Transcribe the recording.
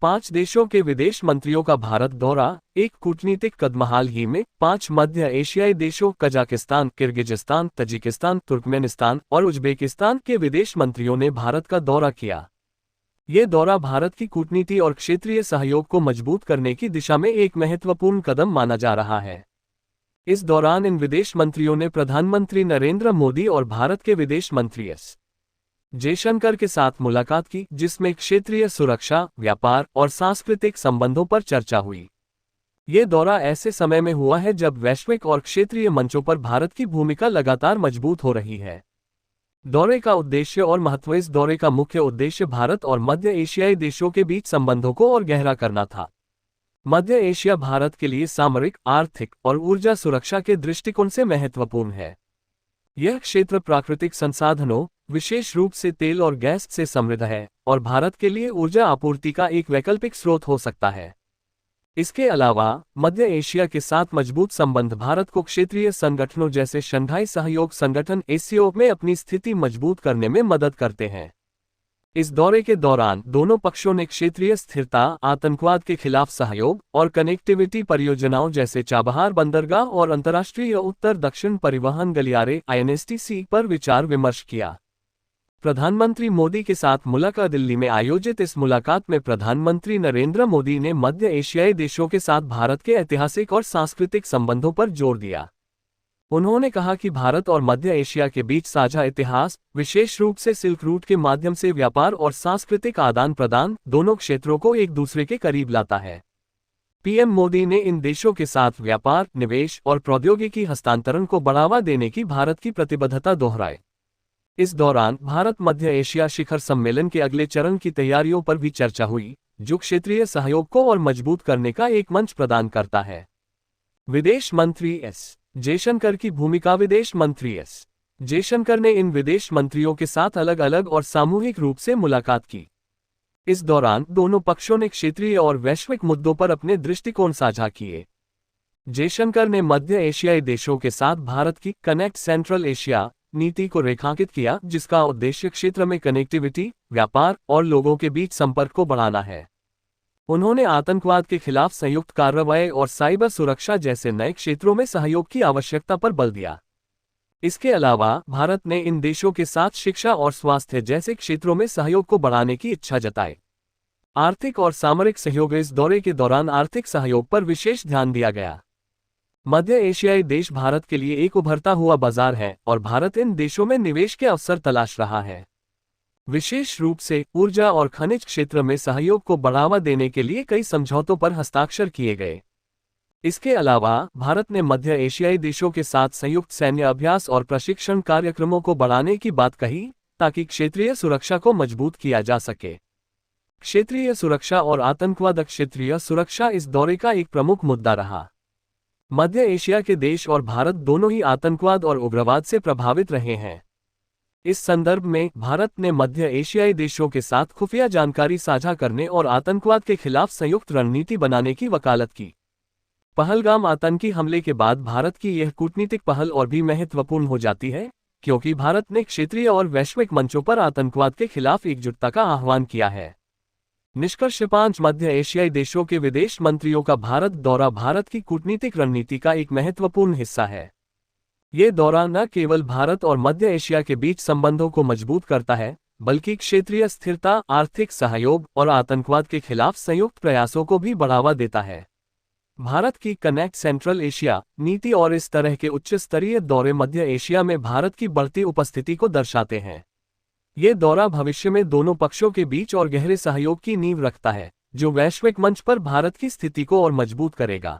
5 देशों के विदेश मंत्रियों का भारत दौरा, एक कूटनीतिक कदम। हाल ही में 5 मध्य एशियाई देशों कजाकिस्तान, किर्गिजिस्तान, तजिकिस्तान, तुर्कमेनिस्तान और उज्बेकिस्तान के विदेश मंत्रियों ने भारत का दौरा किया। ये दौरा भारत की कूटनीति और क्षेत्रीय सहयोग को मजबूत करने की दिशा में एक महत्वपूर्ण कदम माना जा रहा है। इस दौरान इन विदेश मंत्रियों ने प्रधानमंत्री नरेंद्र मोदी और भारत के विदेश मंत्री एस जयशंकर के साथ मुलाकात की, जिसमें क्षेत्रीय सुरक्षा, व्यापार और सांस्कृतिक संबंधों पर चर्चा हुई। ये दौरा ऐसे समय में हुआ है जब वैश्विक और क्षेत्रीय मंचों पर भारत की भूमिका लगातार मजबूत हो रही है। दौरे का उद्देश्य और महत्व। इस दौरे का मुख्य उद्देश्य भारत और मध्य एशियाई देशों के बीच संबंधों को और गहरा करना था। मध्य एशिया भारत के लिए सामरिक, आर्थिक और ऊर्जा सुरक्षा के दृष्टिकोण से महत्वपूर्ण है। यह क्षेत्र प्राकृतिक संसाधनों, विशेष रूप से तेल और गैस से समृद्ध है और भारत के लिए ऊर्जा आपूर्ति का एक वैकल्पिक स्रोत हो सकता है। इसके अलावा मध्य एशिया के साथ मजबूत संबंध भारत को क्षेत्रीय संगठनों जैसे शंघाई सहयोग संगठन (एससीओ) में अपनी स्थिति मजबूत करने में मदद करते हैं। इस दौरे के दौरान दोनों पक्षों ने क्षेत्रीय स्थिरता, आतंकवाद के खिलाफ सहयोग और कनेक्टिविटी परियोजनाओं जैसे चाबहार बंदरगाह और अंतर्राष्ट्रीय उत्तर दक्षिण परिवहन गलियारे (INSTC) पर विचार विमर्श किया। प्रधानमंत्री मोदी के साथ मुलाकात। दिल्ली में आयोजित इस मुलाकात में प्रधानमंत्री नरेंद्र मोदी ने मध्य एशियाई देशों के साथ भारत के ऐतिहासिक और सांस्कृतिक संबंधों पर जोर दिया। उन्होंने कहा कि भारत और मध्य एशिया के बीच साझा इतिहास, विशेष रूप से सिल्क रूट के माध्यम से व्यापार और सांस्कृतिक आदान प्रदान, दोनों क्षेत्रों को एक दूसरे के करीब लाता है। पीएम मोदी ने इन देशों के साथ व्यापार, निवेश और प्रौद्योगिकी हस्तांतरण को बढ़ावा देने की भारत की प्रतिबद्धता दोहराई। इस दौरान भारत मध्य एशिया शिखर सम्मेलन के अगले चरण की तैयारियों पर भी चर्चा हुई, जो क्षेत्रीय सहयोग को और मजबूत करने का एक मंच प्रदान करता है। विदेश मंत्री एस जयशंकर की भूमिका। विदेश मंत्री एस जयशंकर ने इन विदेश मंत्रियों के साथ अलग अलग और सामूहिक रूप से मुलाकात की। इस दौरान दोनों पक्षों ने क्षेत्रीय और वैश्विक मुद्दों पर अपने दृष्टिकोण साझा किए। जयशंकर ने मध्य एशियाई देशों के साथ भारत की कनेक्ट सेंट्रल एशिया नीति को रेखांकित किया, जिसका उद्देश्य क्षेत्र में कनेक्टिविटी, व्यापार और लोगों के बीच संपर्क को बढ़ाना है। उन्होंने आतंकवाद के खिलाफ संयुक्त कार्रवाई और साइबर सुरक्षा जैसे नए क्षेत्रों में सहयोग की आवश्यकता पर बल दिया। इसके अलावा भारत ने इन देशों के साथ शिक्षा और स्वास्थ्य जैसे क्षेत्रों में सहयोग को बढ़ाने की इच्छा जताई। आर्थिक और सामरिक सहयोग। इस दौरे के दौरान आर्थिक सहयोग पर विशेष ध्यान दिया गया। मध्य एशियाई देश भारत के लिए एक उभरता हुआ बाजार है और भारत इन देशों में निवेश के अवसर तलाश रहा है। विशेष रूप से ऊर्जा और खनिज क्षेत्र में सहयोग को बढ़ावा देने के लिए कई समझौतों पर हस्ताक्षर किए गए। इसके अलावा भारत ने मध्य एशियाई देशों के साथ संयुक्त सैन्य अभ्यास और प्रशिक्षण कार्यक्रमों को बढ़ाने की बात कही, ताकि क्षेत्रीय सुरक्षा को मजबूत किया जा सके। क्षेत्रीय सुरक्षा और आतंकवाद। क्षेत्रीय सुरक्षा इस दौरे का एक प्रमुख मुद्दा रहा। मध्य एशिया के देश और भारत दोनों ही आतंकवाद और उग्रवाद से प्रभावित रहे हैं। इस संदर्भ में भारत ने मध्य एशियाई देशों के साथ खुफिया जानकारी साझा करने और आतंकवाद के खिलाफ संयुक्त रणनीति बनाने की वकालत की। पहलगाम आतंकी हमले के बाद भारत की यह कूटनीतिक पहल और भी महत्वपूर्ण हो जाती है, क्योंकि भारत ने क्षेत्रीय और वैश्विक मंचों पर आतंकवाद के खिलाफ एकजुटता का आह्वान किया है। निष्कर्ष। 5 मध्य एशियाई देशों के विदेश मंत्रियों का भारत दौरा भारत की कूटनीतिक रणनीति का एक महत्वपूर्ण हिस्सा है। ये दौरा न केवल भारत और मध्य एशिया के बीच संबंधों को मजबूत करता है, बल्कि क्षेत्रीय स्थिरता, आर्थिक सहयोग और आतंकवाद के खिलाफ संयुक्त प्रयासों को भी बढ़ावा देता है। भारत की कनेक्ट सेंट्रल एशिया नीति और इस तरह के उच्च स्तरीय दौरे मध्य एशिया में भारत की बढ़ती उपस्थिति को दर्शाते हैं। ये दौरा भविष्य में दोनों पक्षों के बीच और गहरे सहयोग की नींव रखता है, जो वैश्विक मंच पर भारत की स्थिति को और मजबूत करेगा।